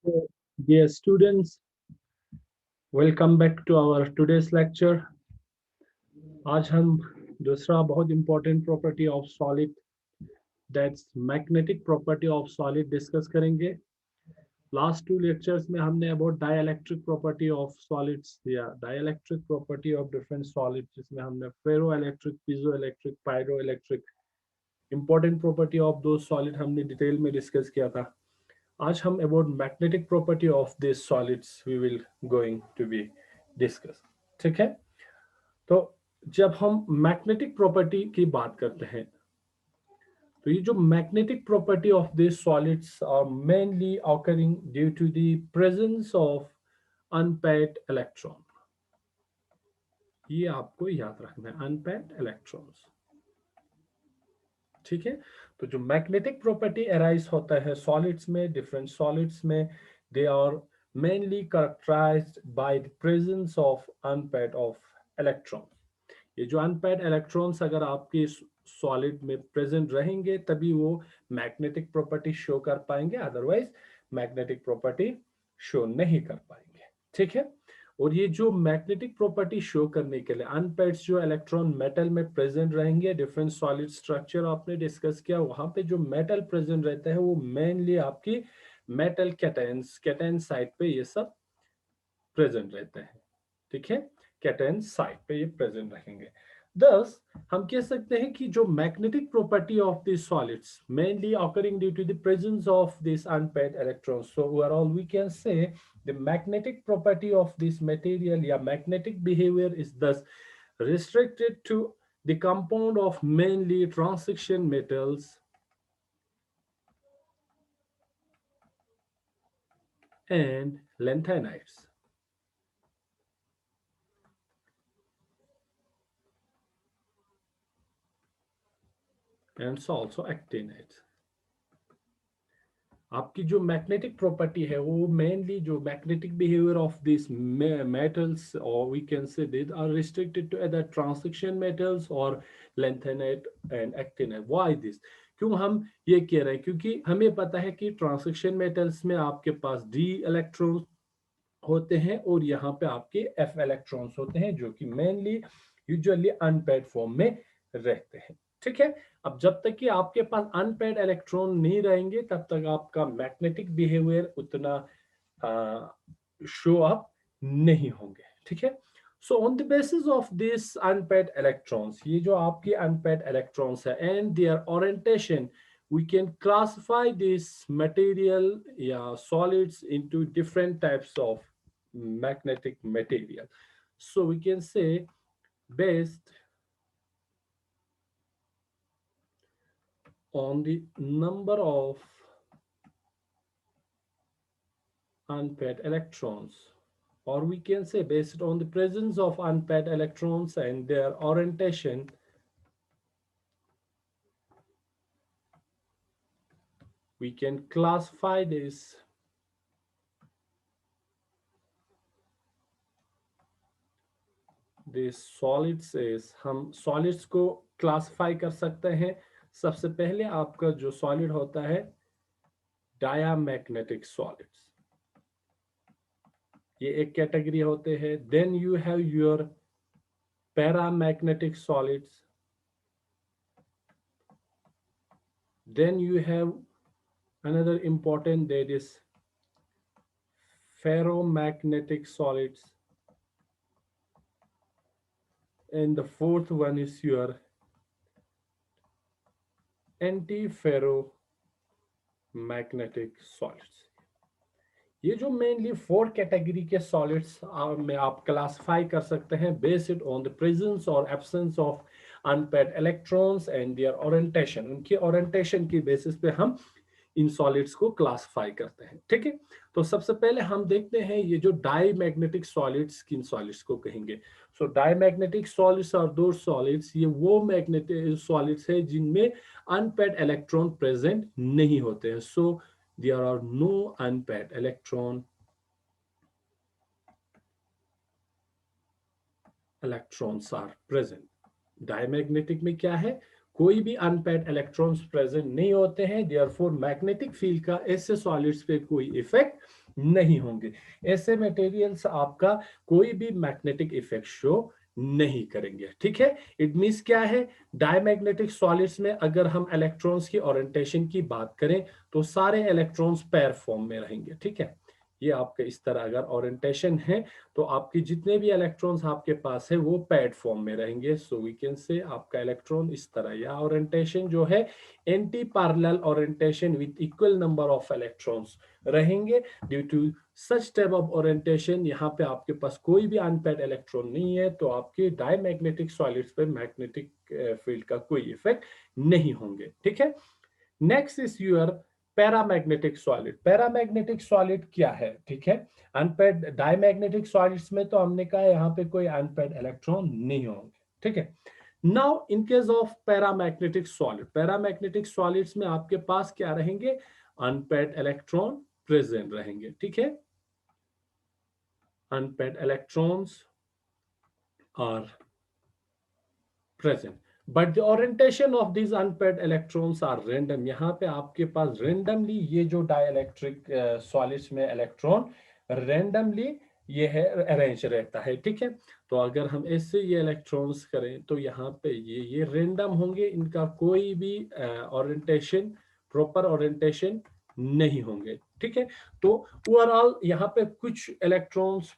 So, dear students, welcome back to our today's lecture. आज हम दूसरा बहुत important property of solid, that's magnetic property of solid discuss करेंगे. Last two lectures में हमने about dielectric property of solids या dielectric property of different solid, जिसमें हमने ferroelectric, piezoelectric, pyroelectric important property of दो solid हमने detail में discuss किया था. आज हम about magnetic property of this solids we will going to be discuss. ठीक है, तो जब हम मैग्नेटिक प्रॉपर्टी की बात करते हैं तो ये जो magnetic property of this solids are mainly occurring due to the presence of unpaired electron. ये आपको याद रखना है, अनपेयर्ड इलेक्ट्रॉन्स. ठीक है, तो जो मैग्नेटिक प्रॉपर्टी अराइज होता है सॉलिड्स में, डिफरेंट सॉलिड्स में, they are mainly characterized by the presence of unpaired of electron. ये जो अनपेयर्ड इलेक्ट्रॉन्स अगर आपके सॉलिड में प्रेजेंट रहेंगे तभी वो मैग्नेटिक प्रॉपर्टी शो कर पाएंगे, अदरवाइज मैग्नेटिक प्रॉपर्टी शो नहीं कर पाएंगे. ठीक है, और ये जो मैग्नेटिक प्रॉपर्टी शो करने के लिए अनपेयर्ड जो इलेक्ट्रॉन मेटल में प्रेजेंट रहेंगे, डिफरेंट सॉलिड स्ट्रक्चर आपने डिस्कस किया, वहां पे जो मेटल प्रेजेंट रहता है वो मेनली आपकी मेटल कैटायंस, कैटायन साइड पे ये सब प्रेजेंट रहते हैं. ठीक है, कैटायन साइड पे ये प्रेजेंट रहेंगे. Thus, हम कह सकते हैं कि जो magnetic property of this solids mainly occurring due to the presence of this unpaired electrons. So overall we can say the magnetic property of this material या magnetic behaviour is thus restricted to the compound of mainly transition metals and lanthanides. And also actinides. आपकी जो magnetic property है वो mainly जो magnetic behaviour of this metals और we can say they are restricted to other transition metals और lanthanide and actinide. Why this? क्यों हम ये कह रहे हैं? क्योंकि हमें पता है कि ट्रांजिशन मेटल्स में आपके पास डी इलेक्ट्रॉन होते हैं और यहाँ पे आपके एफ इलेक्ट्रॉन्स होते हैं जो कि मेनली यूजुअली अनपेयर्ड फॉर्म में रहते हैं. ठीक है, अब जब तक कि आपके पास अनपेयर्ड इलेक्ट्रॉन नहीं रहेंगे तब तक आपका मैग्नेटिक बिहेवियर उतना शो अप नहीं होंगे. ठीक है, so on the basis of this unpaired electrons, ये जो आपके अनपेयर्ड इलेक्ट्रॉन्स है and their orientation, we can classify this material, yeah, solids into different types of magnetic material. So we can say based on the number of unpaired electrons, or we can say based on the presence of unpaired electrons and their orientation, we can classify this solids is, हम solids को classify कर सकते हैं. सबसे पहले आपका जो solid होता है diamagnetic solids, ये एक कैटेगरी होते हैं. Then you have your paramagnetic solids. Then you have another important, that is ferromagnetic solids. And the fourth one is your antiferromagnetic solids. ये जो मेनली फोर कैटेगरी के सॉलिड्स में आप क्लासिफाई कर सकते हैं बेस्ड ऑन द प्रेजेंस और absence of unpaired electrons and their orientation. उनकी ओरिएंटेशन की बेसिस पे हम इन सॉलिड्स को क्लासिफाई करते हैं. ठीक है, तो सबसे पहले हम देखते हैं ये जो डाईमैग्नेटिक सॉलिड्स किन सॉलिड्स को कहेंगे. सो डाईमैग्नेटिक सॉलिड्स और दो सॉलिड्स, ये वो मैग्नेटिक सॉलिड्स है जिनमें अनपेयर्ड इलेक्ट्रॉन प्रेजेंट नहीं होते हैं. सो there are no unpaired electrons are present. Diamagnetic में क्या है, कोई भी अनपेड इलेक्ट्रॉन्स प्रेजेंट नहीं होते हैं, देयरफॉर मैग्नेटिक फील्ड का ऐसे सॉलिड्स पे कोई इफेक्ट नहीं होंगे। ऐसे मटेरियल्स आपका कोई भी मैग्नेटिक इफेक्ट शो नहीं करेंगे। ठीक है, इट मींस क्या है, डायमैग्नेटिक सॉलिड्स में अगर हम इलेक्ट्रॉन्स की ओरिएंटेशन की बात करें तो सारे इलेक्ट्रॉन्स पेयर फॉर्म में रहेंगे। ठीक है, ये आपके इस तरह अगर ओरिएंटेशन है तो आपके जितने भी इलेक्ट्रॉन्स आपके पास है वो पैड फॉर्म में रहेंगे। सो वी कैन से आपका इलेक्ट्रॉन इस तरह, या ओरिएंटेशन जो है anti parallel orientation with equal number of electrons रहेंगे। Due to such type of orientation यहाँ पे आपके पास कोई भी अनपेड इलेक्ट्रॉन नहीं है, तो आपके डायमैग्नेटिक सॉलिड्स पे मैग्नेटिक फील्ड का कोई इफेक्ट नहीं होंगे। ठीक है, next is your paramagnetic solid. Paramagnetic solid क्या है? ठीक है, अनपेड डायमैग्नेटिक सॉलिड्स में तो हमने कहा यहाँ पे कोई अनपेड इलेक्ट्रॉन नहीं होंगे। ठीक है, now in case of paramagnetic solid, paramagnetic solids में आपके पास क्या रहेंगे? अनपेड इलेक्ट्रॉन प्रेजेंट रहेंगे। ठीक है, unpaired electrons are present, but the orientation of these unpaired electrons are random। यहाँ पे आपके पास randomly ये जो डाइलेक्ट्रिक सॉलिड्स में इलेक्ट्रॉन randomly ये है अरेंज रहता है। ठीक है, तो अगर हम ऐसे ये इलेक्ट्रॉन्स करें तो यहाँ पे ये रेंडम होंगे, इनका कोई भी ओरिएंटेशन, प्रॉपर ओरिएंटेशन नहीं होंगे। ठीक है, तो ओवरऑल यहाँ पे कुछ इलेक्ट्रॉन्स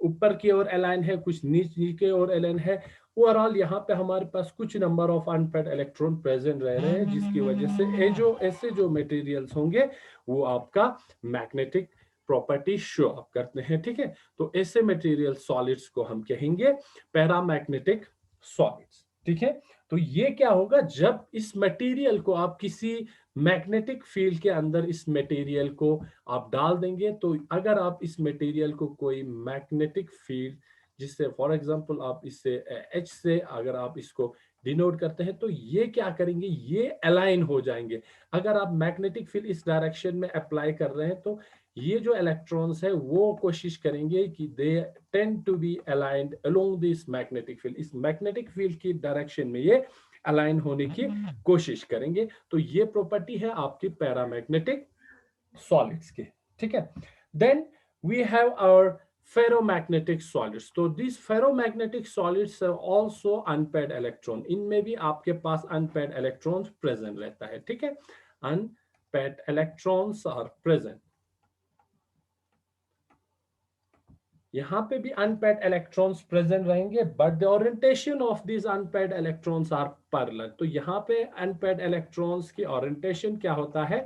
ऊपर की ओर अलाइन है, कुछ नीचे की ओर अलाइन है। ओवरऑल यहाँ पे हमारे पास कुछ number of unpaired electron present रह रहे हैं, जिसकी वजह से ये जो ऐसे जो मटेरियल्स होंगे वो आपका मैग्नेटिक प्रॉपर्टी शो अप करते हैं। ठीक है, तो ऐसे मटेरियल सॉलिड्स को हम कहेंगे पैरामैग्नेटिक सॉलिड्स। ठीक है, तो ये क्या होगा, जब इस मटेरियल को आप किसी मैग्नेटिक फील्ड के अंदर इस मटेरियल को आप डाल देंगे, तो अगर आप इस मटेरियल को कोई मैग्नेटिक फील्ड, जिससे फॉर एग्जांपल आप इससे एच से अगर आप इसको डिनोट करते हैं, तो ये क्या करेंगे, ये अलाइन हो जाएंगे। अगर आप मैग्नेटिक फील्ड इस डायरेक्शन में अप्लाई कर रहे हैं तो ये जो इलेक्ट्रॉन्स है वो कोशिश करेंगे कि they tend to be aligned along this magnetic field, इस मैग्नेटिक फील्ड की डायरेक्शन में ये अलाइन होने की कोशिश करेंगे। तो ये प्रॉपर्टी है आपकी पैरामैग्नेटिक सॉलिड्स की। ठीक है, then we have our ferromagnetic solids. तो this ferromagnetic solids are also unpaired electron, इनमें भी आपके पास अनपेड इलेक्ट्रॉन्स प्रेजेंट रहता है। ठीक है, अनपेड इलेक्ट्रॉन्स आर प्रेजेंट, यहाँ पे भी अनपेड इलेक्ट्रॉन्स प्रेजेंट रहेंगे, but the orientation of this unpaired electrons are parallel. तो यहाँ पे अनपेड इलेक्ट्रॉन्स की ओरिएंटेशन क्या होता है,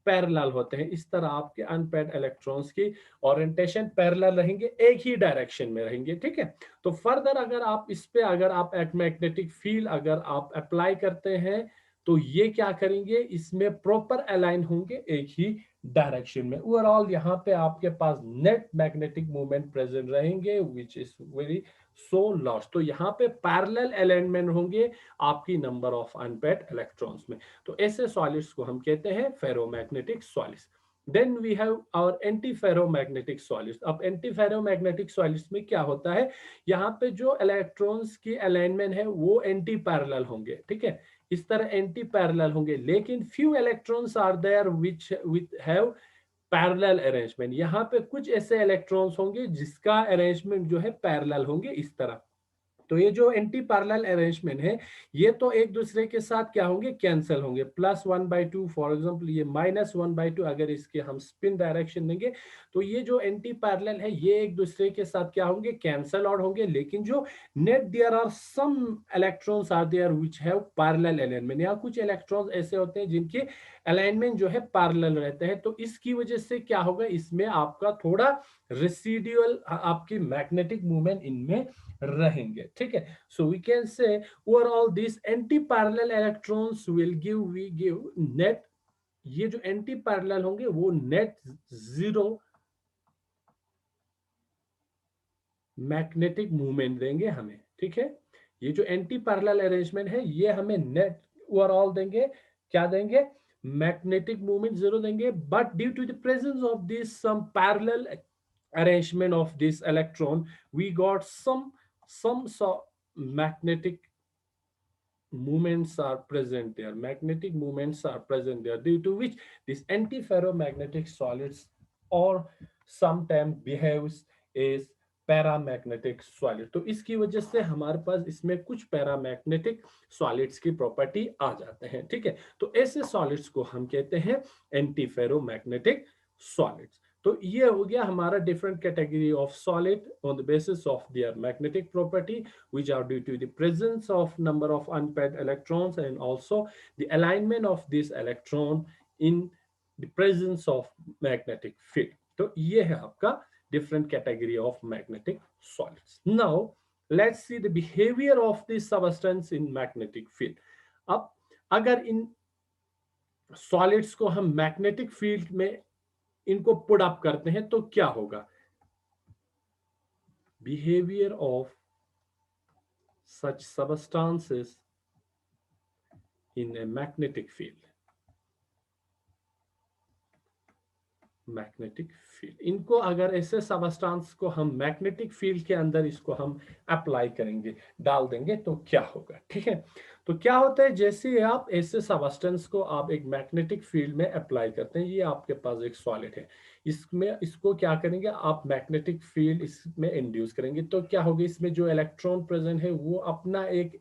पैरेलल होते हैं। इस तरह आपके अनपेड इलेक्ट्रॉन्स की ओरिएंटेशन पैरेलल रहेंगे, एक ही डायरेक्शन में रहेंगे। ठीक है, तो फर्दर अगर आप इस पे अगर आप एक मैग्नेटिक फील्ड अगर आप अप्लाई करते हैं तो ये क्या करेंगे, इसमें प्रॉपर अलाइन होंगे एक ही डायरेक्शन में। ओवरऑल यहाँ पे आपके पास नेट मैग्नेटिक मूवमेंट प्रेजेंट रहेंगे which is very so loss. तो यहाँ पे पैरेलल अलाइनमेंट होंगे आपकी नंबर ऑफ अनपेड इलेक्ट्रॉन्स में। तो ऐसे सॉलिड्स को हम कहते हैं ferromagnetic solids. Then we have our antiferromagnetic solids. अब एंटी फेरोमैग्नेटिक सॉलिड्स में क्या होता है, यहाँ पे जो इलेक्ट्रॉन्स की अलाइनमेंट है वो एंटी पैरेलल होंगे। ठीक है, इस तरह एंटी पैरेलल होंगे, लेकिन few electrons are there which with have parallel arrangement. यहाँ पे कुछ ऐसे इलेक्ट्रॉन्स होंगे जिसका अरेंजमेंट जो है पैरेलल होंगे इस तरह। तो ये जो एंटी पैरेलल अरेंजमेंट है ये तो एक दूसरे के साथ क्या होंगे, कैंसिल होंगे। +1/2 फॉर एग्जांपल, ये -1/2 अगर इसके हम स्पिन डायरेक्शन देंगे तो ये जो एंटी पैरेलल है ये एक दूसरे के साथ क्या होंगे, कैंसिल आउट होंगे। लेकिन जो net there are some electrons are there which have parallel alignment, यहाँ कुछ इलेक्ट्रॉन्स ऐसे होते हैं जिनके अलाइनमेंट जो है पैरेलल रहते हैं। तो इसकी वजह से क्या होगा, इसमें आपका थोड़ा रेसिडुअल आपकी मैग्नेटिक मूवमेंट इनमें रहेंगे। ठीक है, so we can say overall this antiparallel electrons will give net, ये जो एंटी पैरेलल होंगे वो नेट जीरो मैग्नेटिक मूवमेंट देंगे हमें। ठीक है, ये जो एंटी पैरेलल अरेंजमेंट है ये हमें नेट ओवरऑल देंगे, क्या देंगे, मैग्नेटिक मूवमेंट जीरो देंगे। But due to the presence of this some parallel arrangement of this electron we got some so magnetic movements are present there, magnetic movements are present there, due to which this antiferromagnetic solids or sometimes behaves as paramagnetic solid. तो इसकी वजह से हमारे पास इसमें कुछ paramagnetic solids की property आ जाते हैं, ठीक है। तो ऐसे सॉलिड्स को हम कहते हैं एंटीफेरोमैग्नेटिक सॉलिड्स। तो ये हो गया हमारा different category of solid on the basis of their magnetic property which are due to the presence of number of unpaired electrons and also the alignment of this electron in the presence of magnetic field। तो ये है आपका different category of magnetic solids। Now let's see the behavior of this substance in magnetic field। अब अगर in solids को हम magnetic field में इनको पुट अप करते हैं तो क्या होगा? Behaviour of such substances in a magnetic field। Magnetic field, इनको अगर ऐसे सबस्टांस को हम मैग्नेटिक फील्ड के अंदर इसको हम अप्लाई करेंगे, डाल देंगे तो क्या होगा, ठीक है। तो क्या होता है, जैसे आप ऐसे सबस्टेंस को आप एक मैग्नेटिक फील्ड में अप्लाई करते हैं, ये आपके पास एक सॉलिड है, इसमें इसको क्या करेंगे आप मैग्नेटिक फील्ड इसमें इंड्यूस करेंगे, तो क्या होगा, इसमें जो इलेक्ट्रॉन प्रेजेंट है वो अपना एक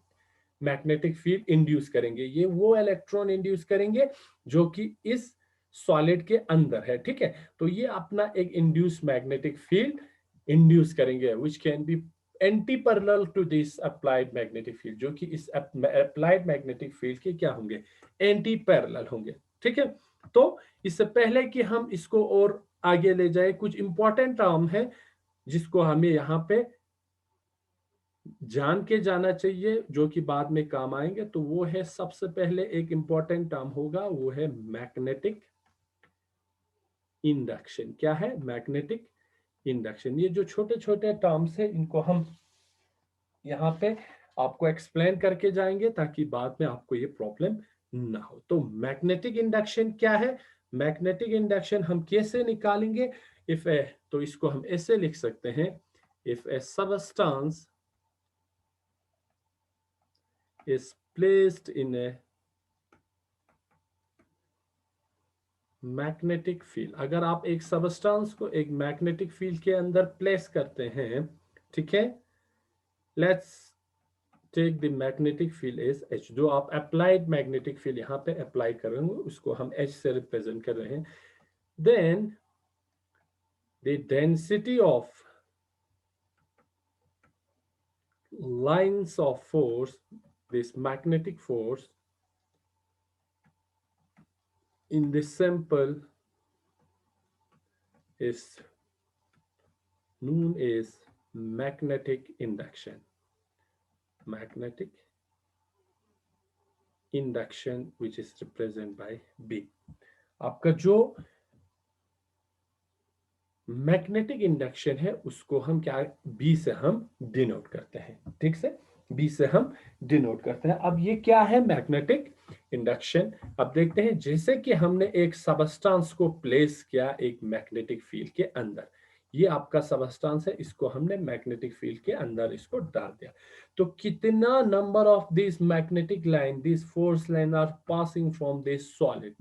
मैग्नेटिक फील्ड इंड्यूस करेंगे, ये वो इलेक्ट्रॉन इंड्यूस करेंगे जो कि इस सॉलिड के अंदर है, ठीक है। तो ये अपना एक इंड्यूस मैग्नेटिक फील्ड इंड्यूस करेंगे which can be antiparallel to this applied magnetic field, जो कि इस अप्लाइड मैग्नेटिक फील्ड के क्या होंगे, एंटी पैरेलल होंगे, ठीक है। तो इससे पहले कि हम इसको और आगे ले जाए, कुछ इंपॉर्टेंट टर्म है जिसको हमें यहाँ पे जान के जाना चाहिए, जो कि बाद में काम आएंगे। तो वो है, सबसे पहले एक इंपॉर्टेंट टर्म होगा वो है मैग्नेटिक इंडक्शन। क्या है? Magnetic induction. ये जो छोटे छोटे टर्म्स है इनको हम यहाँ पे आपको एक्सप्लेन करके जाएंगे ताकि बाद में आपको ये प्रॉब्लम ना हो। तो मैग्नेटिक इंडक्शन क्या है? मैग्नेटिक इंडक्शन हम कैसे निकालेंगे? इफ ए, तो इसको हम ऐसे लिख सकते हैं, if A substance is placed in a magnetic field, अगर आप एक सबस्टेंस को एक मैग्नेटिक फील्ड के अंदर प्लेस करते हैं, ठीक है, let's take the magnetic field as H, जो आप अप्लाइड मैग्नेटिक फील्ड यहाँ पे अप्लाई कर रहे हैं उसको हम एच से रिप्रेजेंट कर रहे हैं, then the density of lines of force, this magnetic force in this sample is known as magnetic induction। magnetic induction which is represented by B। आपका जो मैग्नेटिक इंडक्शन है उसको हम क्या, बी से हम डिनोट करते हैं, ठीक से, बी से हम डिनोट करते हैं। अब ये क्या है मैग्नेटिक इंडक्शन? अब देखते हैं, जैसे कि हमने एक सबस्टेंस को प्लेस किया एक मैग्नेटिक फील्ड के अंदर, ये आपका सबस्टेंस है, इसको हमने मैग्नेटिक फील्ड के अंदर इसको डाल दिया, तो कितना number of this magnetic line, this force line are passing from this solid,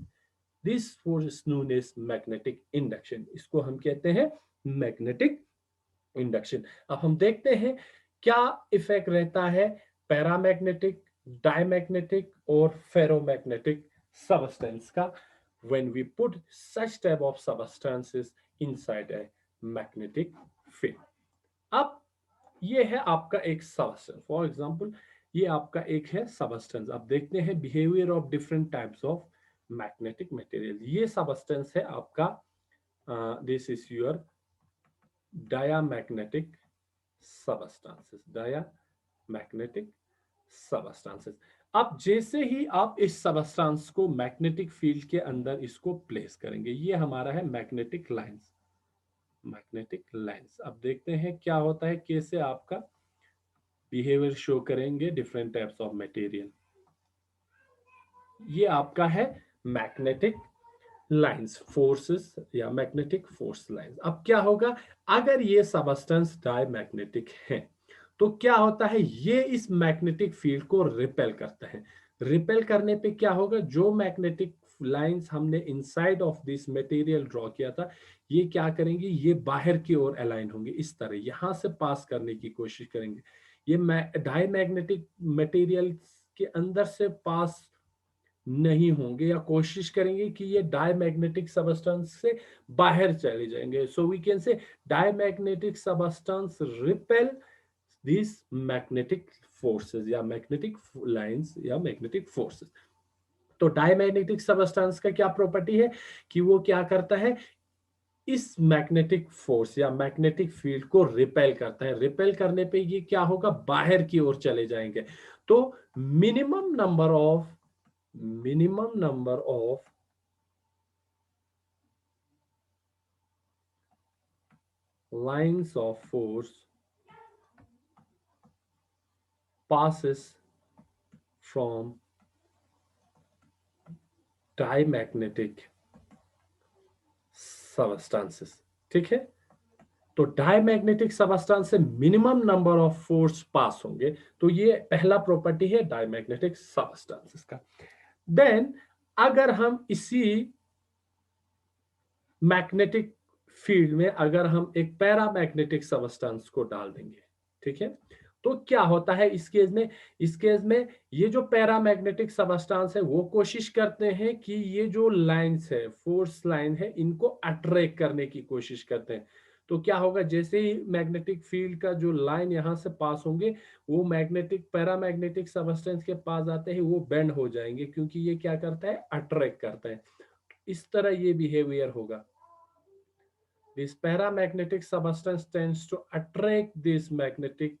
this force is known as magnetic induction. इसको हम कहते हैं मैग्नेटिक इंडक्शन। अब हम देखते हैं क्या इफेक्ट रहता है पैरामैग्नेटिक, डायमैग्नेटिक और फेरोमैग्नेटिक सबस्टेंस का when we put such type of substances inside a magnetic field। अब ये है आपका एक सबस्टेंस, फॉर एग्जांपल ये आपका एक है सबस्टेंस। अब देखते हैं behaviour of different types of magnetic material. ये सबस्टेंस है आपका, this is your diamagnetic substances, diamagnetic substances. अब जैसे ही आप इस सबस्टेंस को मैग्नेटिक फील्ड के अंदर इसको प्लेस करेंगे, ये हमारा है मैग्नेटिक लाइंस, मैग्नेटिक लाइंस। अब देखते हैं क्या होता है, कैसे आपका बिहेवियर शो करेंगे डिफरेंट टाइप्स ऑफ मटेरियल। ये आपका है मैग्नेटिक लाइंस, फोर्सेस या मैग्नेटिक फोर्स लाइंस। अब क्या होगा, अगर ये सबस्टेंस डायमैग्नेटिक है तो क्या होता है, ये इस मैग्नेटिक फील्ड को रिपेल करता है। रिपेल करने पे क्या होगा, जो मैग्नेटिक लाइंस हमने inside of this material draw किया था, ये क्या करेंगे, ये बाहर की ओर अलाइन होंगे, इस तरह यहां से पास करने की कोशिश करेंगे। ये डायमैग्नेटिक मटेरियल के अंदर से पास नहीं होंगे, या कोशिश करेंगे कि ये डायमैग्नेटिक सबस्टेंस से बाहर चले जाएंगे। So we can say diamagnetic substance repel this magnetic forces या मैग्नेटिक लाइंस या मैग्नेटिक फोर्सेस। तो डायमैग्नेटिक सबस्टेंस का क्या प्रॉपर्टी है कि वो क्या करता है, इस मैग्नेटिक फोर्स या मैग्नेटिक फील्ड को रिपेल करता है। रिपेल करने पे ये क्या होगा, बाहर की ओर चले जाएंगे। तो minimum number of lines of force passes from diamagnetic substances। ठीक है, तो डायमैग्नेटिक सबस्टेंस से मिनिमम नंबर ऑफ फोर्स पास होंगे। तो ये पहला प्रॉपर्टी है डायमैग्नेटिक सबस्टेंसेस का। देन अगर हम इसी मैग्नेटिक फील्ड में अगर हम एक पैरामैग्नेटिक सबस्टेंस को डाल देंगे, ठीक है, तो क्या होता है इस केस में ये जो पैरामैग्नेटिक सबस्टेंस है वो कोशिश करते हैं कि ये जो लाइंस है, फोर्स लाइन है, इनको अट्रैक्ट करने की कोशिश करते हैं। तो क्या होगा, जैसे ही मैग्नेटिक फील्ड का जो लाइन यहां से पास होंगे, वो मैग्नेटिक पैरामैग्नेटिक सबस्टेंस के पास आते हैं, वो बेंड हो जाएंगे, क्योंकि ये क्या करता है, अट्रैक्ट करता है। इस तरह ये बिहेवियर होगा। This paramagnetic substance tends to attract this magnetic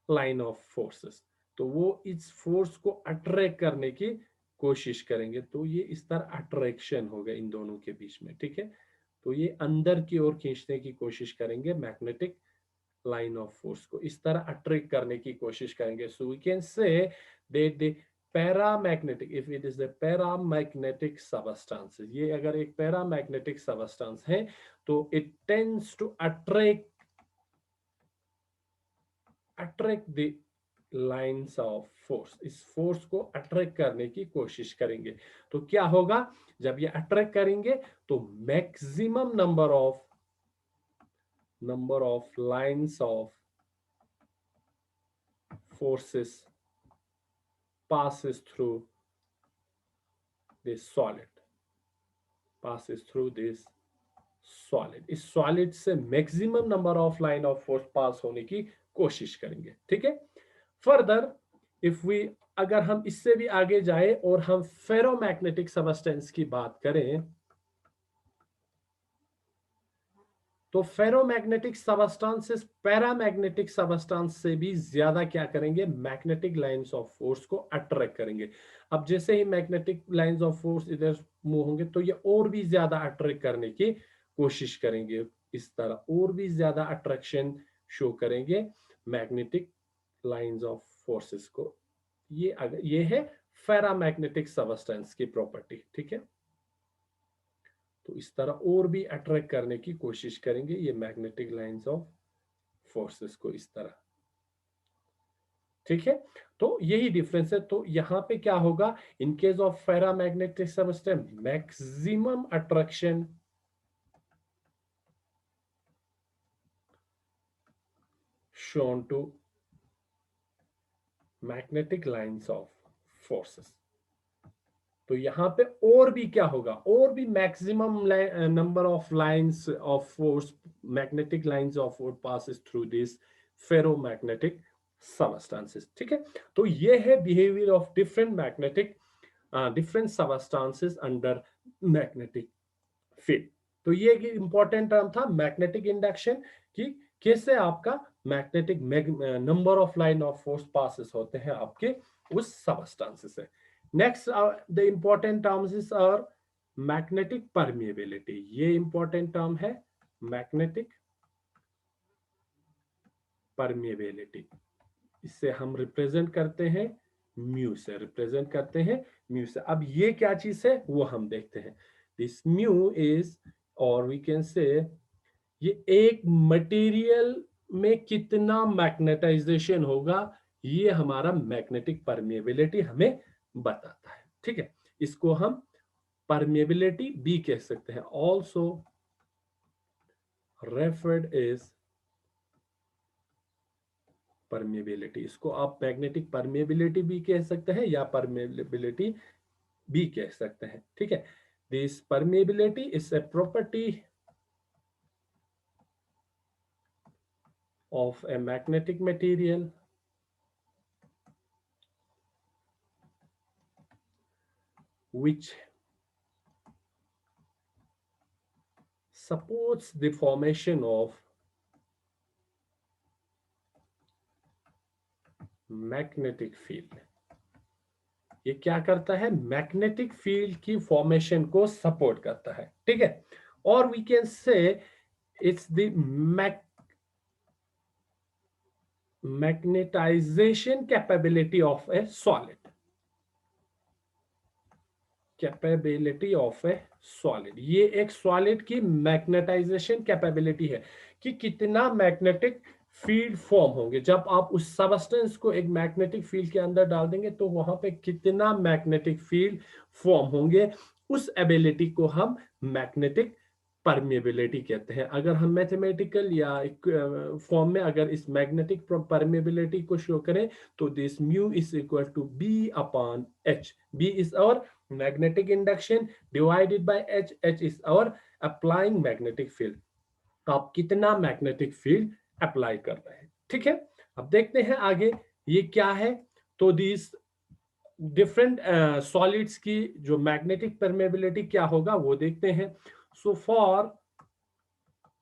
line of forces। तो वो इस फोर्स को अट्रैक्ट करने की कोशिश करेंगे। तो ये इस तरह अट्रैक्शन होगा इन दोनों के बीच में, ठीक है। तो ये अंदर की ओर खींचने की कोशिश करेंगे, मैग्नेटिक लाइन ऑफ फोर्स को इस तरह अट्रैक्ट करने की कोशिश करेंगे। So we can say that the paramagnetic, if it is the paramagnetic substance, ये अगर एक पैरामैग्नेटिक सबस्टेंस है, तो it tends to attract the lines of force, इस फोर्स को अट्रैक्ट करने की कोशिश करेंगे। तो क्या होगा, जब ये अट्रैक्ट करेंगे तो maximum number of lines of forces passes through this solid इस सॉलिड से maximum number of line of force pass होने की कोशिश करेंगे, ठीक है। फर्दर इफ वी, अगर हम इससे भी आगे जाए और हम फेरोमैग्नेटिक सबस्टेंस की बात करें, तो फेरोमैग्नेटिक सबस्टेंसेस पैरामैग्नेटिक सबस्टेंस से भी ज्यादा क्या करेंगे, मैग्नेटिक लाइंस ऑफ फोर्स को अट्रैक्ट करेंगे। अब जैसे ही मैग्नेटिक लाइंस ऑफ फोर्स इधर मूव होंगे, तो ये और भी ज्यादा अट्रैक्ट करने की कोशिश करेंगे, इस तरह और भी ज्यादा अट्रैक्शन शो करेंगे मैग्नेटिक लाइंस ऑफ फोर्सेस को। ये है फेरामैग्नेटिक सबस्टेंस की प्रॉपर्टी, ठीक है। तो इस तरह और भी अट्रैक्ट करने की कोशिश करेंगे ये मैग्नेटिक लाइंस ऑफ फोर्सेस को, इस तरह, ठीक है। तो यही डिफरेंस है। तो यहां पे क्या होगा, in case of फेरामैग्नेटिक substance, maximum attraction shown to magnetic lines of forces। तो यहाँ पे और भी क्या होगा, और भी maximum number of lines of force, magnetic lines of force passes through this ferromagnetic substances, ठीक है। तो ये है behaviour of different substances under magnetic field. तो ये एक इंपॉर्टेंट टर्म था मैग्नेटिक इंडक्शन, कि कैसे आपका magnetic number of line of force passes होते हैं आपके उस सबस्टेंस से। Next the important terms are magnetic permeability. ये इंपॉर्टेंट टर्म है मैग्नेटिक परमिएबिलिटी। इससे हम रिप्रेजेंट करते हैं म्यू से, अब ये क्या चीज है वो हम देखते हैं। दिस म्यू इज, और वी कैन से, ये एक मटेरियल में कितना मैग्नेटाइजेशन होगा, ये हमारा मैग्नेटिक परमेबिलिटी हमें बताता है। ठीक है, इसको हम परमेबिलिटी भी कह सकते हैं, ऑल्सो रेफर्ड एज परमेबिलिटी। इसको आप मैग्नेटिक परमेबिलिटी भी कह सकते हैं या परमेबिलिटी भी कह सकते हैं। ठीक है, this permeability is a property of a magnetic material which supports the formation of magnetic field। ये क्या करता है, मैग्नेटिक फील्ड की फॉर्मेशन को सपोर्ट करता है। ठीक है, और we can say it's the magnetization capability of a solid. Capability of a solid, ये एक सॉलिड की मैग्नेटाइजेशन कैपेबिलिटी है कि कितना मैग्नेटिक फील्ड फॉर्म होंगे। जब आप उस सबस्टेंस को एक मैग्नेटिक फील्ड के अंदर डाल देंगे तो वहां पे कितना मैग्नेटिक फील्ड फॉर्म होंगे, उस एबिलिटी को हम मैग्नेटिक परमेबिलिटी कहते हैं। अगर हम मैथमेटिकल या फॉर्म में अगर इस मैग्नेटिक परमेबिलिटी को शो करें तो this mu is equal to B upon H. B is और magnetic induction divided by H। H is our applying magnetic field। आप कितना मैग्नेटिक फील्ड अप्लाई कर रहे हैं। ठीक है, अब देखते हैं आगे ये क्या है। तो दिस डिफरेंट सॉलिड्स की जो मैग्नेटिक परमेबिलिटी क्या होगा वो देखते हैं। So for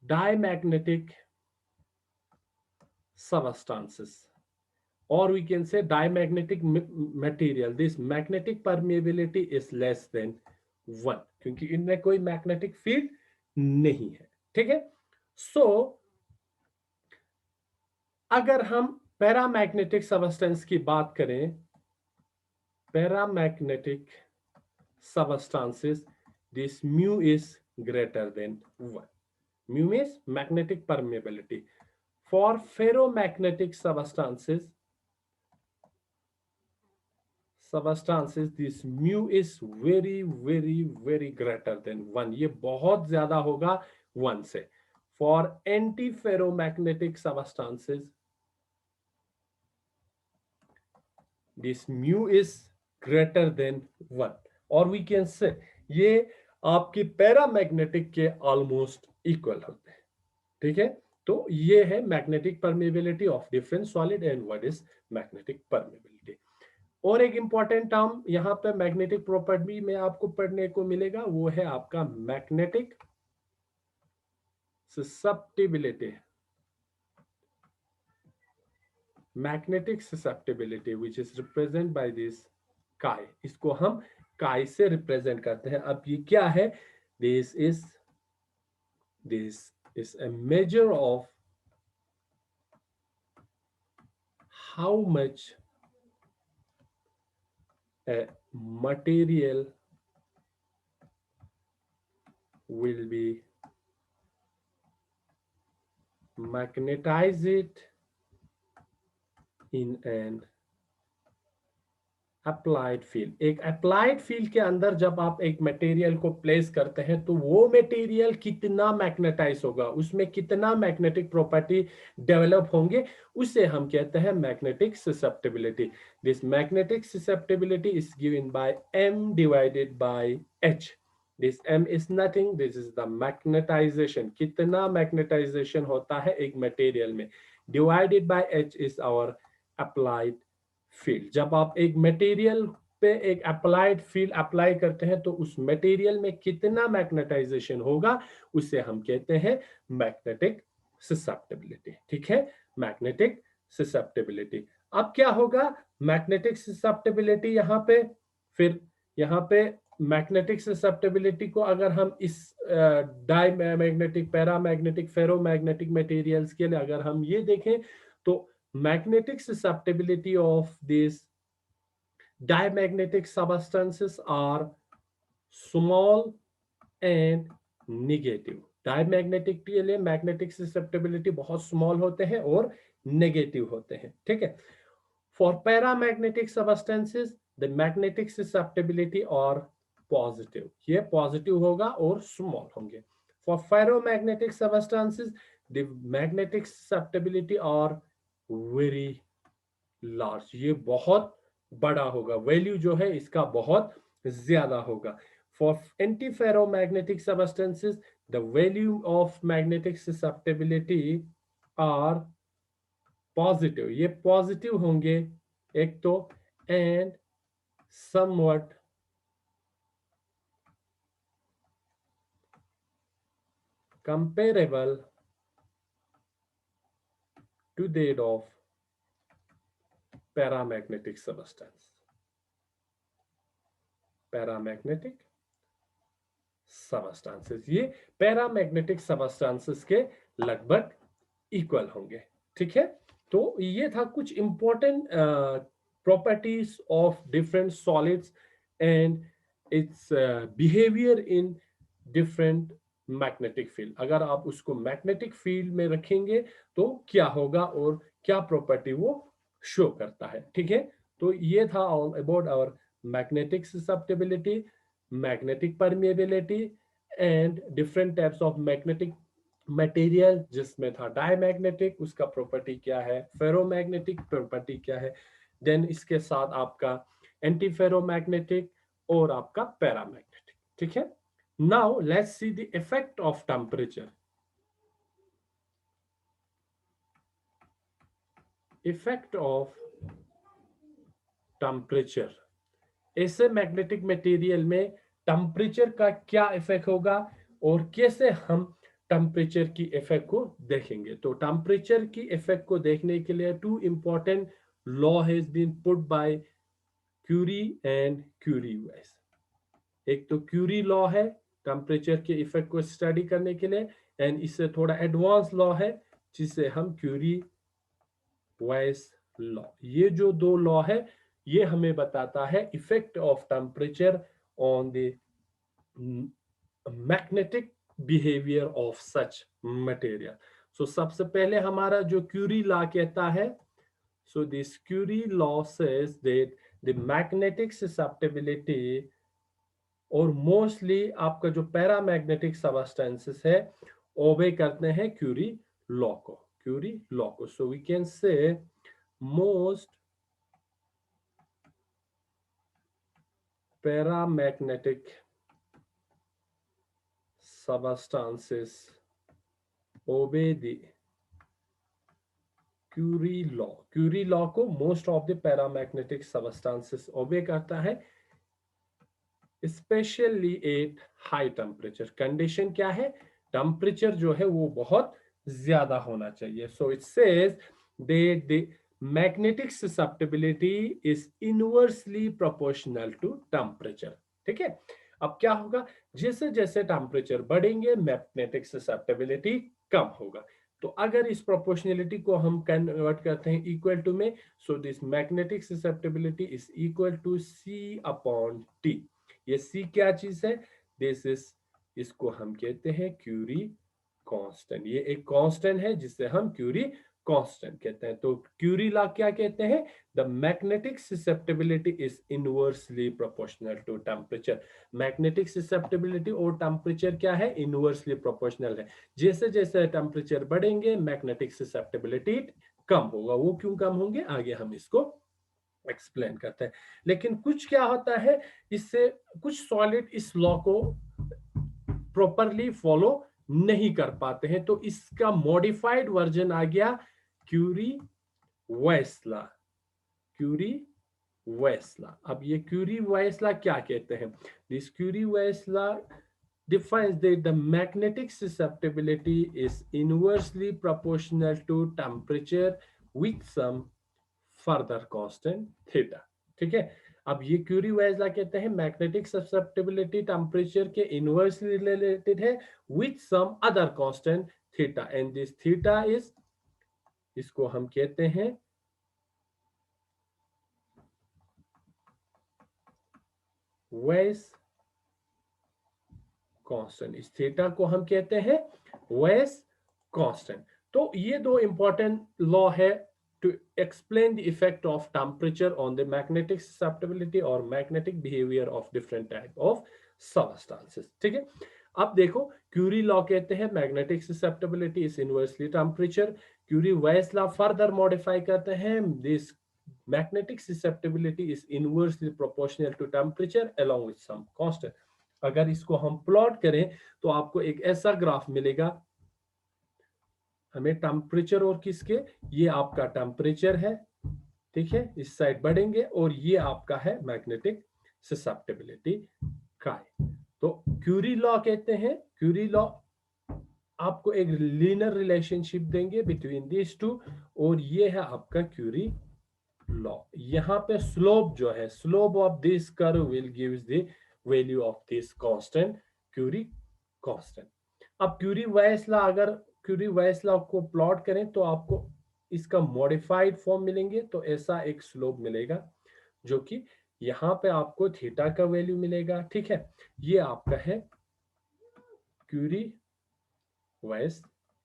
diamagnetic substances or we can say diamagnetic material, this magnetic permeability is less than 1 क्योंकि इनमें कोई मैग्नेटिक फील्ड नहीं है। ठीक है, सो अगर हम पैरामैग्नेटिक सबस्टेंस की बात करें, paramagnetic substances, this mu is greater than 1। mu means magnetic permeability। for ferromagnetic substances this mu is very greater than 1। ये बहुत ज्यादा होगा 1 से। for antiferromagnetic substances this mu is greater than 1। और we can say ये आपकी paramagnetic के almost equal होते हैं। ठीक है, तो ये है magnetic permeability of different solid and what is magnetic permeability. और एक इंपॉर्टेंट टर्म यहां पे मैग्नेटिक प्रॉपर्टी में आपको पढ़ने को मिलेगा, वो है आपका magnetic susceptibility. Magnetic susceptibility which is represent by this काई। इसको हम काई से रिप्रेजेंट करते हैं। अब ये क्या है, this is a measure of how much a material will be magnetized in an applied field. एक अप्लाइड फील्ड के अंदर जब आप एक मटेरियल को प्लेस करते हैं तो वो मटेरियल कितना मैग्नेटाइज होगा, उसमें कितना मैग्नेटिक प्रॉपर्टी डेवलप होंगे, उसे हम कहते हैं magnetic susceptibility. This magnetic susceptibility is given by m divided by h। This m is nothing, this is the magnetization, कितना मैग्नेटाइजेशन होता है एक मटेरियल में, divided by h is our applied field. जब आप एक मटेरियल पे एक अप्लाइड फील्ड अप्लाई करते हैं तो उस मटेरियल में कितना मैग्नेटाइजेशन होगा उसे हम कहते हैं मैग्नेटिक ससेप्टिबिलिटी। ठीक है, मैग्नेटिक ससेप्टिबिलिटी। अब क्या होगा, मैग्नेटिक ससेप्टिबिलिटी यहां पे, फिर यहां पे मैग्नेटिक ससेप्टिबिलिटी को अगर हम इस डायमैग्नेटिक, पैरामैग्नेटिक, फेरोमैग्नेटिक मटेरियल्स के लिए अगर हम ये देखें तो magnetic susceptibility of these diamagnetic substances are small and negative। Diamagnetic के लिए मैग्नेटिक ससेप्टेबिलिटी बहुत स्मॉल होते हैं और नेगेटिव होते हैं, ठीक है। For paramagnetic substances the magnetic susceptibility और पॉजिटिव, ये पॉजिटिव होगा और स्मॉल होंगे। For ferromagnetic substances the magnetic susceptibility और वेरी लार्ज, ये बहुत बड़ा होगा, वैल्यू जो है इसका बहुत ज्यादा होगा। For antiferromagnetic substances the value of magnetic susceptibility are positive, ये पॉजिटिव होंगे एक तो, and somewhat comparable to that of paramagnetic substance, paramagnetic substances, ये पैरामैग्नेटिक सबस्टांसेस के लगभग इक्वल होंगे, ठीक है। तो ये था कुछ important properties of different solids and it's behaviour in different magnetic field. अगर आप उसको मैग्नेटिक फील्ड में रखेंगे तो क्या होगा और क्या प्रॉपर्टी वो शो करता है, ठीक है। तो ये था all about our magnetic susceptibility, magnetic permeability and different types of magnetic material, जिसमें था डायमैग्नेटिक, उसका प्रॉपर्टी क्या है, फेरोमैग्नेटिक प्रॉपर्टी क्या है, देन इसके साथ आपका एंटी फेरोमैग्नेटिक और आपका पैरामैग्नेटिक, ठीक है। Now let's see the effect of temperature. Effect of temperature, ऐसे मैग्नेटिक मटेरियल में टेम्परेचर का क्या इफेक्ट होगा और कैसे हम टेम्परेचर की इफेक्ट को देखेंगे। तो टेम्परेचर की इफेक्ट को देखने के लिए two important law has been put by Curie and Curie Weiss. एक तो क्यूरी लॉ है टेम्परेचर के इफेक्ट को स्टडी करने के लिए, एंड इससे थोड़ा एडवांस लॉ है जिसे हम क्यूरी वाइस लॉ। ये जो दो लॉ है ये हमें बताता है effect of temperature on the magnetic behaviour of such material. So सबसे पहले हमारा जो क्यूरी लॉ कहता है, so this Curie law says that the magnetic susceptibility, और मोस्टली आपका जो पैरामैग्नेटिक सबस्टेंसेस है ओबे करते हैं क्यूरी लॉ को, क्यूरी लॉ को। So we can say most paramagnetic substances obey the Curie law. Curie law को most of the paramagnetic substances obey करता है, specially at high temperature. Condition क्या है, टेम्परेचर जो है वो बहुत ज्यादा होना चाहिए। So it says that the magnetic susceptibility is inversely proportional to temperature, ठीक है। अब क्या होगा, जैसे जैसे टेम्परेचर बढ़ेंगे मैग्नेटिक ससेप्टेबिलिटी कम होगा। तो अगर इस प्रोपोर्शनलिटी को हम कन्वर्ट करते हैं इक्वल टू में, so this magnetic susceptibility is equal to C upon T. ये सी क्या चीज है, दिस इज, इसको हम कहते हैं क्यूरी कांस्टेंट। ये एक कांस्टेंट है जिसे हम क्यूरी कांस्टेंट कहते हैं। तो क्यूरी लॉ क्या कहते हैं, the magnetic susceptibility is inversely proportional to temperature. Magnetic susceptibility और टेम्परेचर क्या है, इनवर्सली प्रोपोर्शनल है। जैसे जैसे टेम्परेचर बढ़ेंगे मैग्नेटिक ससेप्टेबिलिटी कम होगा। वो क्यों कम होंगे, आगे हम इसको एक्सप्लेन करते हैं। लेकिन कुछ क्या होता है, इससे कुछ सॉलिड इस लॉ को प्रॉपरली फॉलो नहीं कर पाते हैं, तो इसका मॉडिफाइड वर्जन आ गया Curie Weiss law. Curie Weiss law, अब ये क्यूरी वाइस लॉ क्या कहते हैं, this Curie Weiss law defines that the magnetic susceptibility is inversely proportional to temperature with some further constant theta, ठीक है। अब ये क्यूरी वाइज ला कहते हैं मैग्नेटिक ससेप्टेबिलिटी टेम्परेचर के इनवर्सली रिलेटेड है with some other constant theta, and this theta is, इसको हम कहते हैं वाइस कांस्टेंट। इस थीटा को हम कहते हैं वेस कांस्टेंट। तो ये दो इंपॉर्टेंट लॉ है to explain the effect of temperature on the magnetic susceptibility और magnetic behaviour of different type of substances. ठीक है, अब देखो क्यूरी लॉ कहते हैं magnetic susceptibility is inversely temperature. Curie Weiss law further modify करते हैं this magnetic susceptibility is inversely proportional to temperature along with some constant। अगर इसको हम प्लॉट करें तो आपको एक ऐसा ग्राफ मिलेगा, हमें टेम्परेचर और किसके, ये आपका टेम्परेचर है, ठीक है, इस साइड बढ़ेंगे, और ये आपका है मैग्नेटिक ससेप्टिबिलिटी का है। तो क्यूरी लॉ कहते हैं, क्यूरी लॉ आपको एक लीनियर रिलेशनशिप देंगे बिटवीन दिस टू, और ये है आपका क्यूरी लॉ। यहां पे स्लोप जो है, slope of this curve will gives the value of this constant, Curie constant. अब क्यूरी वेस लॉ, अगर क्यूरी वेस लॉ को प्लॉट करें तो आपको इसका मॉडिफाइड फॉर्म मिलेंगे, तो ऐसा एक स्लोप मिलेगा जो कि यहां पे आपको थीटा का वैल्यू मिलेगा। ठीक है, ये आपका है क्यूरी वेस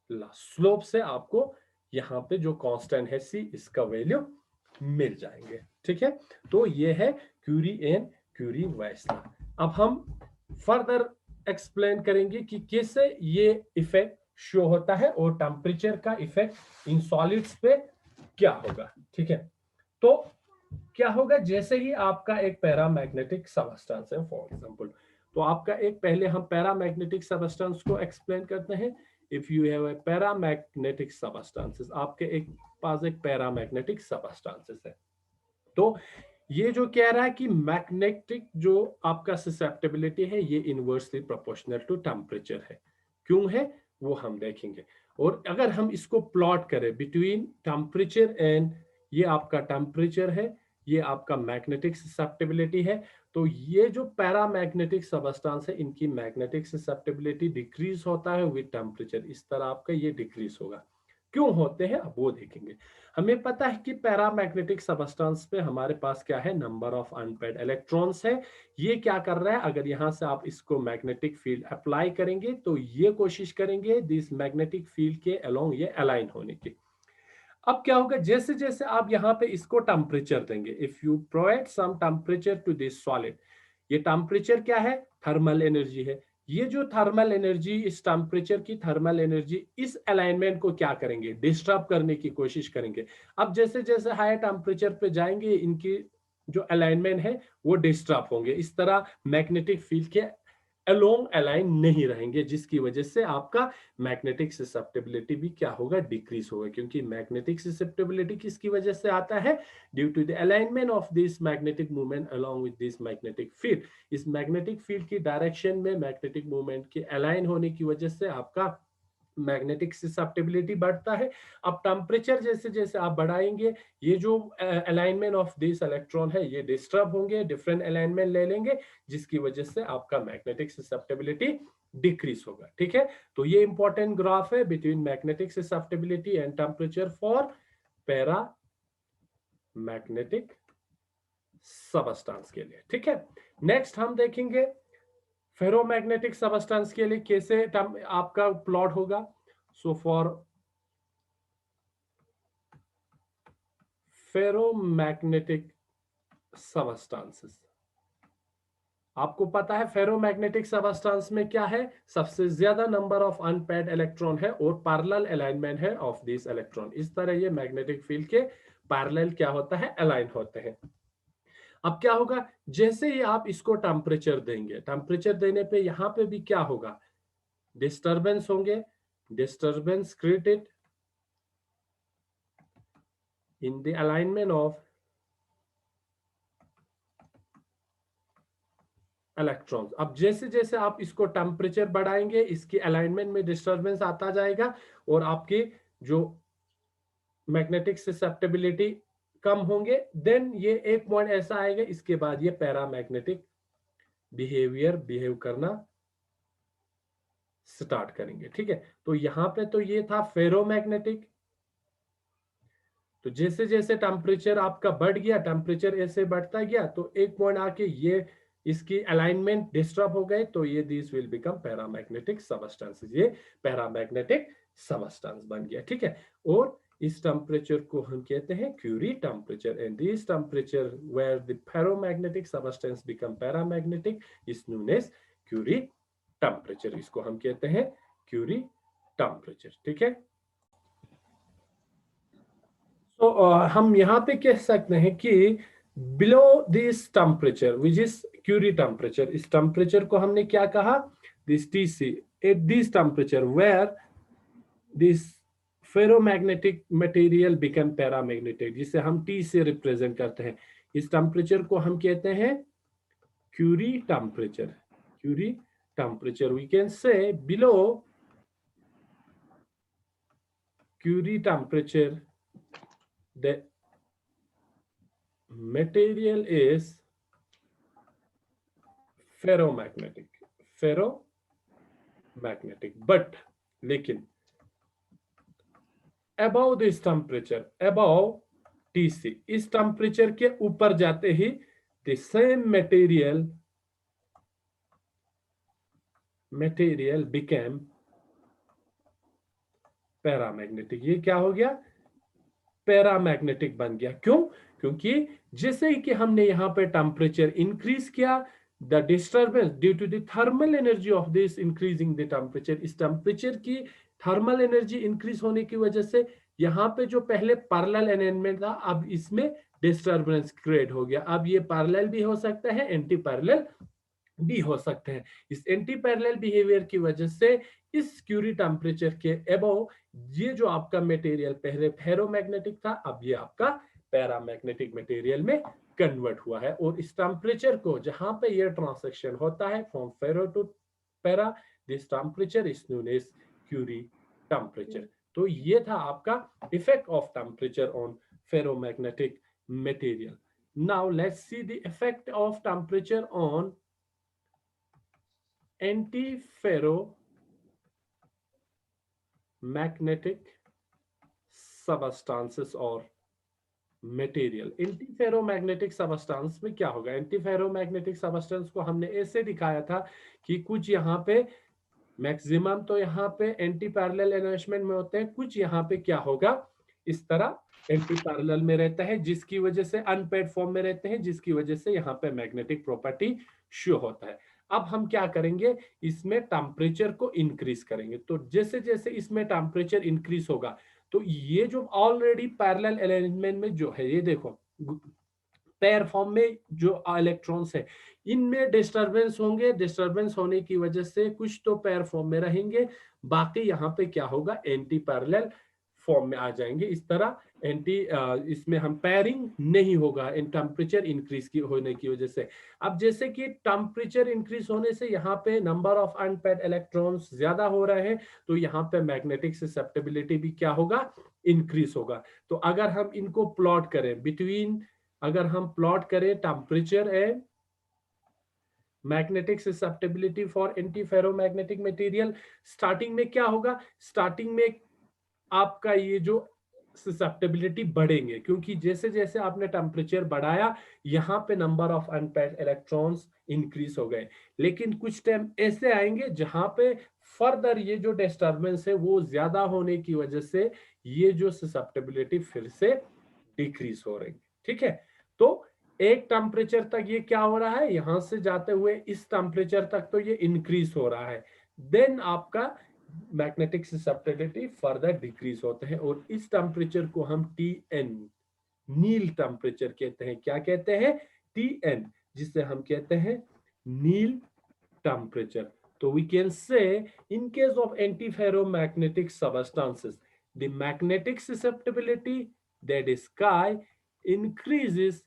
लॉ। स्लोप से आपको यहां पे जो कांस्टेंट है सी, इसका वैल्यू मिल जाएंगे। ठीक है, तो ये है Curie and Curie Weiss law. अब हम फर्दर एक्सप्लेन करेंगे कि कैसे ये इफेक्ट शो होता है और टेम्परेचर का इफेक्ट इन सॉलिड्स पे क्या होगा। ठीक है, तो क्या होगा, जैसे ही आपका एक पैरामैग्नेटिक सबस्टेंस है फॉर एग्जांपल, तो आपका एक, पहले हम पैरामैग्नेटिक सबस्टेंस को एक्सप्लेन करते हैं। If you have a paramagnetic substances, आपके एक पास एक पैरामैग्नेटिक सबस्टेंसेस है, तो ये जो कह रहा है कि मैग्नेटिक जो आपका ससेप्टिबिलिटी है ये इनवर्सली प्रोपोर्शनल टू टेम्परेचर है। क्यों है वो हम देखेंगे। और अगर हम इसको प्लॉट करें बिटवीन टेम्परेचर एंड, ये आपका टेम्परेचर है, ये आपका मैग्नेटिक ससेप्टिबिलिटी है, तो ये जो पैरामैग्नेटिक सबस्टेंस है इनकी मैग्नेटिक ससेप्टिबिलिटी डिक्रीज होता है विद टेम्परेचर। इस तरह आपका ये डिक्रीज होगा। क्यों होते हैं अब वो देखेंगे। हमें पता है कि पैरामैग्नेटिक सबस्टेंस पे हमारे पास क्या है, नंबर ऑफ अनपेयर्ड इलेक्ट्रॉन्स है। ये क्या कर रहा है, अगर यहां से आप इसको मैग्नेटिक फील्ड अप्लाई करेंगे तो ये कोशिश करेंगे दिस मैग्नेटिक फील्ड के अलोंग ये अलाइन होने की। अब क्या होगा, जैसे जैसे आप यहाँ पे इसको टेम्परेचर देंगे, if you provide some temperature to this solid, ये टेम्परेचर क्या है, थर्मल एनर्जी है। ये जो थर्मल एनर्जी, इस टेम्परेचर की थर्मल एनर्जी इस अलाइनमेंट को क्या करेंगे, डिस्टर्ब करने की कोशिश करेंगे। अब जैसे जैसे हाई टेम्परेचर पे जाएंगे इनकी जो अलाइनमेंट है वो डिस्टर्ब होंगे, इस तरह मैग्नेटिक फील्ड के अलोंग अलाइन नहीं रहेंगे, जिसकी वजह से आपका मैग्नेटिक ससेप्टिबिलिटी भी क्या होगा, डिक्रीज होगा। क्योंकि मैग्नेटिक ससेप्टिबिलिटी किसकी वजह से आता है, due to the alignment of this magnetic movement along with this magnetic field. इस मैग्नेटिक फील्ड की डायरेक्शन में मैग्नेटिक मूवमेंट के अलाइन होने की वजह से आपका मैग्नेटिक ससेप्टिबिलिटी बढ़ता है। अब टेम्परेचर जैसे जैसे आप बढ़ाएंगे, ये जो अलाइनमेंट ऑफ दिस इलेक्ट्रॉन है ये डिस्टर्ब होंगे, डिफरेंट अलाइनमेंट ले लेंगे, जिसकी वजह से आपका मैग्नेटिक ससेप्टिबिलिटी डिक्रीज होगा। ठीक है, तो ये इंपॉर्टेंट ग्राफ है between magnetic susceptibility and temperature for para magnetic substance के लिए। ठीक है, नेक्स्ट हम देखेंगे फेरोमैग्नेटिक सबस्टेंस के लिए कैसे आपका प्लॉट होगा। सो फॉर फेरोमैग्नेटिक सबस्टेंसेस, आपको पता है फेरोमैग्नेटिक सबस्टेंस में क्या है, सबसे ज्यादा नंबर ऑफ अनपेयर्ड इलेक्ट्रॉन है और पैरेलल अलाइनमेंट है ऑफ दिस इलेक्ट्रॉन। इस तरह ये मैग्नेटिक फील्ड के पैरेलल क्या होता है, अलाइन होते हैं। अब क्या होगा, जैसे ही आप इसको टेम्परेचर देंगे, टेम्परेचर देने पे यहां पे भी क्या होगा, डिस्टर्बेंस होंगे, disturbance created in the alignment of electrons. अब जैसे जैसे आप इसको टेम्परेचर बढ़ाएंगे इसकी अलाइनमेंट में डिस्टर्बेंस आता जाएगा और आपकी जो मैग्नेटिक ससेप्टिबिलिटी कम होंगे। देन ये एक पॉइंट ऐसा आएगा, इसके बाद ये पैरामैग्नेटिक बिहेव करना स्टार्ट करेंगे। ठीक है, तो यहां पे तो ये था फेरोमैग्नेटिक, तो जैसे जैसे टेम्परेचर आपका बढ़ गया, टेम्परेचर ऐसे बढ़ता गया, तो एक पॉइंट आके ये इसकी अलाइनमेंट डिस्टर्ब हो गए तो ये this will become paramagnetic substances, ये पैरामैग्नेटिक सबस्टेंस बन गया, ठीक है। और इस टेम्परेचर को हम कहते हैं Curie temperature, and this temperature where the ferromagnetic substance become paramagnetic is known as Curie temperature, इसको हम कहते हैं क्यूरी टेम्परेचर, ठीक है। तो हम यहाँ पे कह सकते हैं कि below this temperature which is Curie temperature, इस टेम्परेचर को हमने क्या कहा, this TC, at this temperature where this ferromagnetic material become paramagnetic, जिसे हम टी से रिप्रेजेंट करते हैं, इस टेम्परेचर को हम कहते हैं Curie temperature, Curie temperature. We can say below Curie temperature, the material is ferromagnetic, ferromagnetic, but लेकिन above this temperature, above TC, इस टेम्परेचर के ऊपर जाते ही the same material became paramagnetic, ये क्या हो गया, पैरामैग्नेटिक बन गया। क्यों? क्योंकि जैसे ही कि हमने यहाँ पे टेम्परेचर इंक्रीज किया, the disturbance due to the thermal energy of this increasing the temperature, इस टेम्परेचर की थर्मल एनर्जी इंक्रीज होने की वजह से यहाँ पे जो पहले पैरेलल अलाइनमेंट था, अब इसमें डिस्टर्बेंस क्रिएट हो गया। अब ये पैरेलल भी हो सकता है, एंटी पैरेलल भी हो सकते हैं। इस एंटी पैरेलल बिहेवियर की वजह से इस क्यूरी टेम्परेचर के अबव ये जो आपका मटेरियल पहले फेरोमैग्नेटिक था, अब ये आपका पैरामैग्नेटिक मटेरियल में कन्वर्ट हुआ है। और इस टेम्परेचर को जहां पे ये ट्रांसैक्शन होता है from ferro to para, this temperature is known as Curie temperature. तो ये था आपका effect of temperature on ferromagnetic material. Now let's see the effect of temperature on antiferromagnetic substances और मटेरियल। एंटीफेरोमैग्नेटिक सबस्टेंस में क्या होगा, एंटीफेरोमैग्नेटिक सबस्टेंस को हमने ऐसे दिखाया था कि कुछ यहाँ पे मैक्सिमम तो यहाँ पे एंटी पैरेलल अरेंजमेंट में होते हैं, कुछ यहाँ पे क्या होगा इस तरह एंटी पैरेलल में रहता है, जिसकी वजह से अनपेड फॉर्म में रहते हैं, जिसकी वजह से यहाँ पे मैग्नेटिक प्रॉपर्टी शो होता है। अब हम क्या करेंगे, इसमें टेम्परेचर को इंक्रीज करेंगे। तो जैसे जैसे इसमें टेम्परेचर इंक्रीज होगा तो ये जो ऑलरेडी पैरेलल अरेंजमेंट में जो है, ये देखो पेयर फॉर्म में जो इलेक्ट्रॉन्स है इनमें डिस्टरबेंस होंगे, डिस्टरबेंस होने की वजह से कुछ तो पेयर फॉर्म में रहेंगे, बाकी यहाँ पे क्या होगा एंटी पैरेलल फॉर्म में आ जाएंगे। इस तरह एंटी इसमें हम पेयरिंग नहीं होगा इन टेम्परेचर इंक्रीज की होने की वजह से। अब जैसे कि टेम्परेचर इंक्रीज होने से यहाँ पे नंबर ऑफ अनपेयर्ड इलेक्ट्रॉन्स ज्यादा हो रहे हैं, तो यहाँ पे मैग्नेटिक ससेप्टेबिलिटी भी क्या होगा, इंक्रीज होगा। तो अगर हम इनको प्लॉट करें बिटवीन, अगर हम प्लॉट करें temperature and magnetic susceptibility for antiferromagnetic material, starting में क्या होगा, स्टार्टिंग में आपका ये जो ससेप्टेबिलिटी बढ़ेंगे, क्योंकि जैसे जैसे आपने टेम्परेचर बढ़ाया यहाँ पे number of unpaired electrons increase हो गए। लेकिन कुछ टाइम ऐसे आएंगे जहां पे फर्दर ये जो डिस्टर्बेंस है वो ज्यादा होने की वजह से ये जो ससेप्टेबिलिटी फिर से डिक्रीज हो रही, ठीक है। तो एक टेम्परेचर तक ये क्या हो रहा है, यहां से जाते हुए इस टेम्परेचर तक तो ये इंक्रीज हो रहा है, देन आपका मैग्नेटिक ससेप्टेबिलिटी फर्दर डिक्रीज होते हैं, और इस टेम्परेचर को हम टीएन नील टेम्परेचर कहते हैं। क्या कहते हैं, टीएन, जिसे हम कहते हैं नील टेम्परेचर। तो we can say in case of antiferromagnetic substances the magnetic susceptibility, that is chi, increases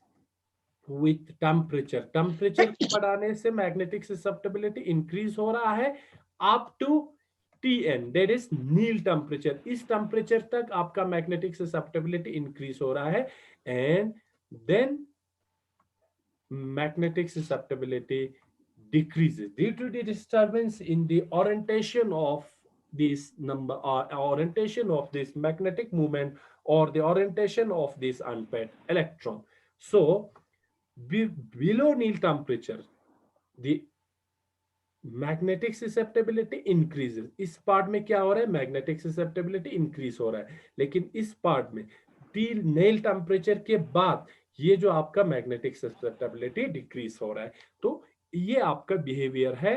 with temperature। Temperature को बढ़ाने से मैग्नेटिक ससेप्टेबिलिटी इंक्रीज हो रहा है up to Tn, that is Neel temperature. इस टेम्परेचर तक आपका मैग्नेटिक ससेप्टेबिलिटी इंक्रीज हो रहा है, and then magnetic susceptibility decreases due to the disturbance in the orientation of this number or orientation of this magnetic movement or the orientation of this unpaired electron. So below Neel temperature, the magnetic susceptibility increases. इस part में क्या हो रहा है, magnetic susceptibility increase हो रहा है, लेकिन इस पार्ट में टी नेल टेम्परेचर के बाद ये जो आपका मैग्नेटिक ससेप्टेबिलिटी डिक्रीज हो रहा है। तो ये आपका बिहेवियर है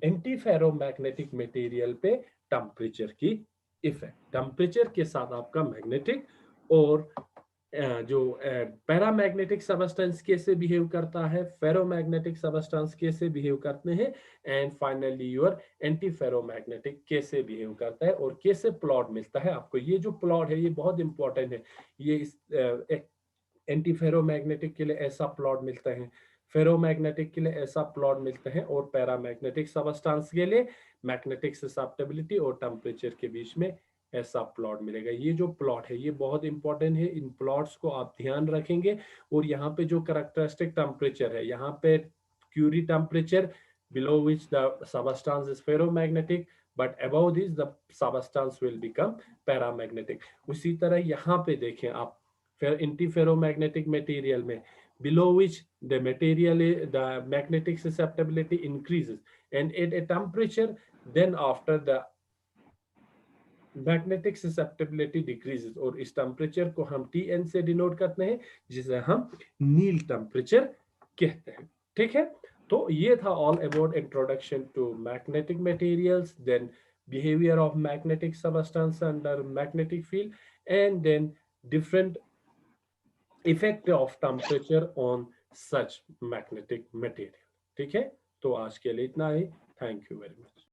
एंटी फेरोमैग्नेटिक मटेरियल पे टेम्परेचर की इफेक्ट। टेम्परेचर के साथ आपका मैग्नेटिक और जो पैरामैग्नेटिक सबस्टेंस कैसे बिहेव करता है, फेरोमैग्नेटिक सबस्टेंस कैसे बिहेव करते हैं, and finally your anti ferromagnetic कैसे बिहेव करता है और कैसे प्लॉट मिलता है आपको। ये जो प्लॉट है ये बहुत इंपॉर्टेंट है। ये इस एंटी फेरोमैग्नेटिक के लिए ऐसा प्लॉट मिलता है, फेरोमैग्नेटिक के लिए ऐसा प्लॉट मिलता है, और पैरामैग्नेटिक सबस्टेंस के लिए मैग्नेटिक ससेप्टेबिलिटी और टेम्परेचर के बीच में ऐसा प्लॉट मिलेगा। ये जो प्लॉट है ये बहुत इंपॉर्टेंट है, इन प्लॉट्स को आप ध्यान रखेंगे। और यहाँ पे जो कैरेक्टरिस्टिक टेम्परेचर है, यहाँ पे Curie temperature below which the substance is ferromagnetic, but above this the substance will become paramagnetic. उसी तरह यहाँ पे देखें आप, antiferromagnetic material में below which the material the magnetic susceptibility increases, and at a temperature then after the magnetic susceptibility decreases, और इस temperature को हम Tn से डिनोट करते हैं, जिसे हम नील टेम्परेचर कहते हैं। ठीक है, तो ये था all about introduction to magnetic materials, then behaviour of magnetic substance under magnetic field, and then different effect of temperature on such magnetic material। ठीक है, तो आज के लिए इतना ही। Thank you very much.